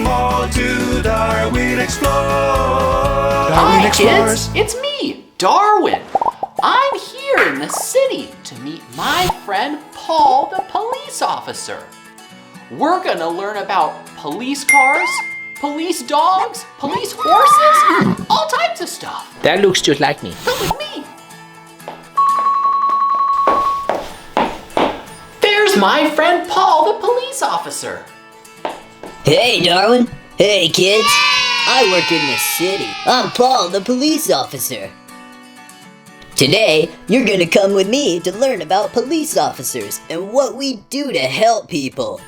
Paul to Darwin Explores. Hi kids, it's me, Darwin. I'm here in the city to meet my friend Paul, the police officer. We're gonna learn about police cars, police dogs, police horses, all types of stuff. That looks just like me. Come with me. There's my friend Paul, the police officer. Hey, Darwin. Hey, kids. I work in the city. I'm Paul, the police officer. Today, you're gonna come with me to learn about police officers and what we do to help people.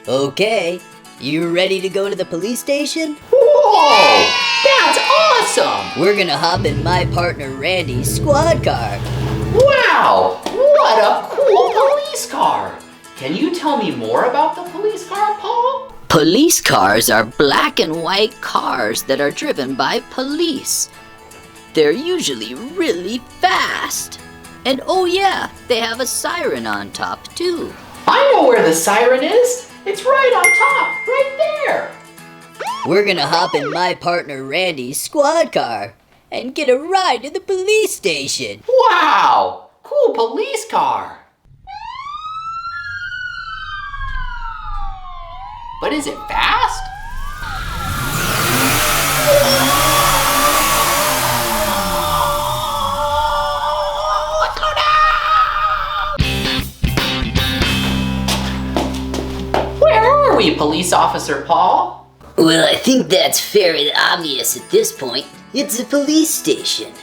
Okay, you ready to go to the police station? Whoa, that's awesome. We're gonna hop in my partner Randy's squad car. Wow, what a cool police car. Can you tell me more about the police car, Paul? Police cars are black and white cars that are driven by police. They're usually really fast. And oh yeah, they have a siren on top too. I know where the siren is. It's right on top, right there. We're gonna hop in my partner Randy's squad car and get a ride to the police station. Wow, cool police car. But is it fast? Slow down! Where are we, police officer Paul? Well, I think that's fairly obvious at this point. It's a police station.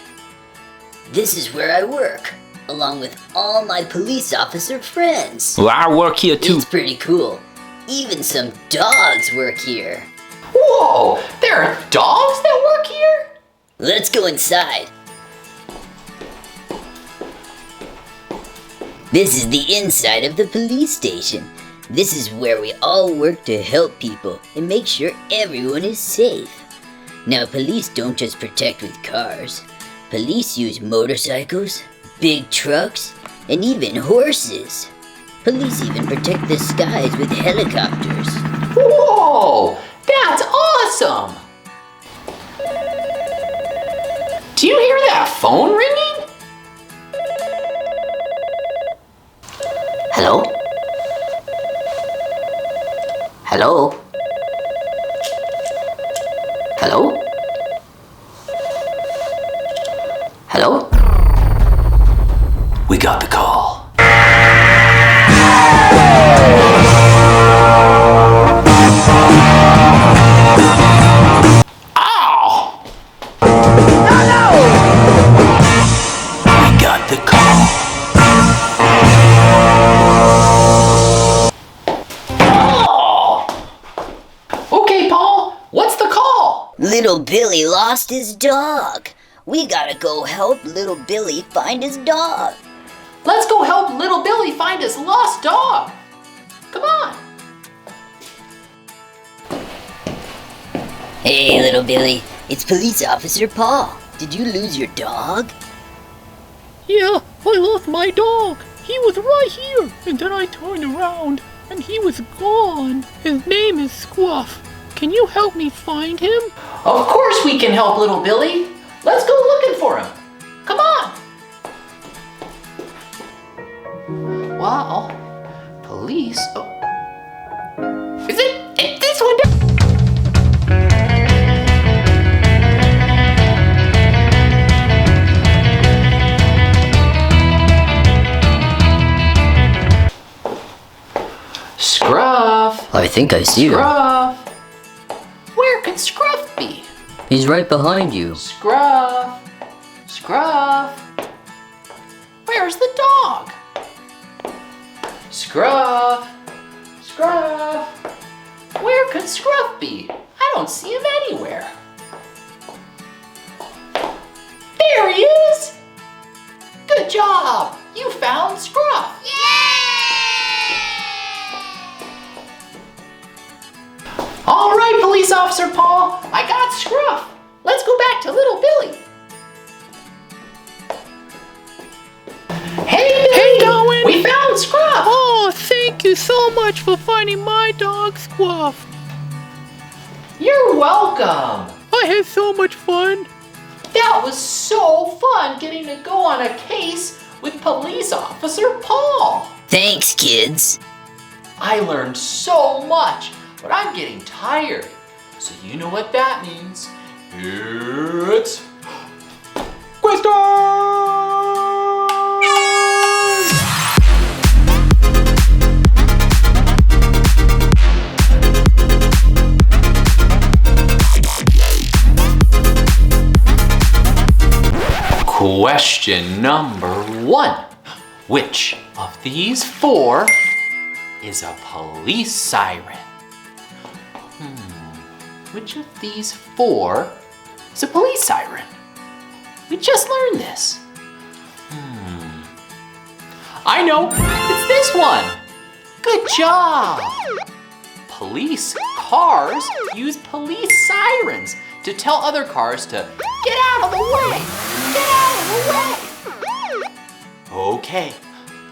This is where I work, along with all my police officer friends. Well, I work here too. It's pretty cool. Even some dogs work here. Whoa, there are dogs that work here? Let's go inside. This is the inside of the police station. This is where we all work to help people and make sure everyone is safe. Now, police don't just protect with cars. Police use motorcycles, big trucks, and even horses. Police even protect the skies with helicopters. Whoa, that's awesome! Do you hear that phone ringing? Hello? Hello? Hello? Hello? We got the call. Ow! We got the call. Oh! Okay, Paul, what's the call? Little Billy lost his dog. We gotta go help little Billy find his dog. Let's go help little Billy find his lost dog. Come on. Hey, little Billy, it's Police Officer Paul. Did you lose your dog? Yeah, I lost my dog. He was right here, and then I turned around, and he was gone. His name is Scruff. Can you help me find him? Of course we can help little Billy. Let's go looking for him. Come on. Wow, police. Oh. Is it this one? Scruff. I think I see him. Scruff. Where could Scruff be? He's right behind you. Scruff. Scruff. Where's the dog? Scruff. Scruff. Where could Scruff be? I don't see him anywhere. There he is! Good job! You found Scruff! All right, Police Officer Paul, I got Scruff. Let's go back to little Billy. Hey, Billy! Hey, Darwin! We found Scruff! Oh, thank you so much for finding my dog, Scruff. You're welcome. I had so much fun. That was so fun getting to go on a case with Police Officer Paul. Thanks, kids. I learned so much, but I'm getting tired. So you know what that means. It's quiz time! Question number 1. Which of these 4 is a police siren? Which of these 4 is a police siren? We just learned this. I know, it's this one. Good job. Police cars use police sirens to tell other cars to get out of the way. Get out of the way. Okay,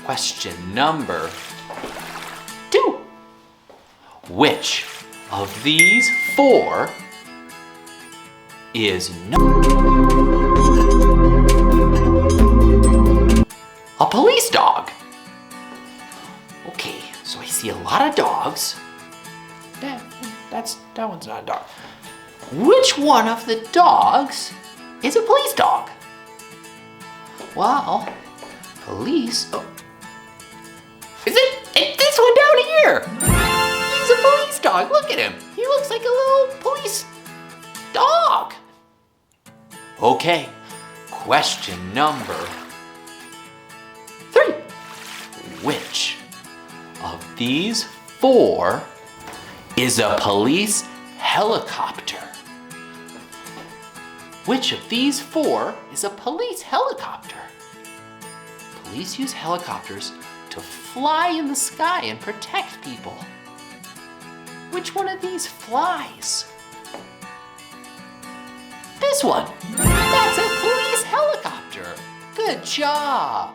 question number 2. Which of these 4 is a police dog? Okay, so I see a lot of dogs. That one's not a dog. Which one of the dogs is a police dog? Well, police. Oh. It's this one down here. He's a police dog. Look at him. He looks like a little police dog. Okay, question number 3. Which of these 4 is a police helicopter? Which of these 4 is a police helicopter? Police use helicopters to fly in the sky and protect people. Which one of these flies? This one. That's a police helicopter. Good job.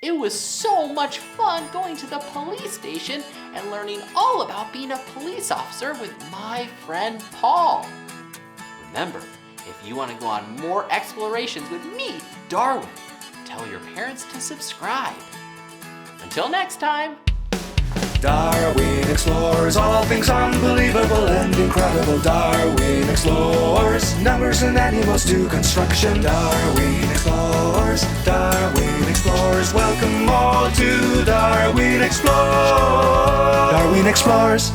It was so much fun going to the police station and learning all about being a police officer with my friend Paul. Remember, if you want to go on more explorations with me, Darwin, tell your parents to subscribe. Until next time. Darwin Explores, all things unbelievable and incredible. Darwin Explores, numbers and animals to construction. Darwin Explores, Darwin Explores, welcome all to Darwin Explores. Darwin Explores.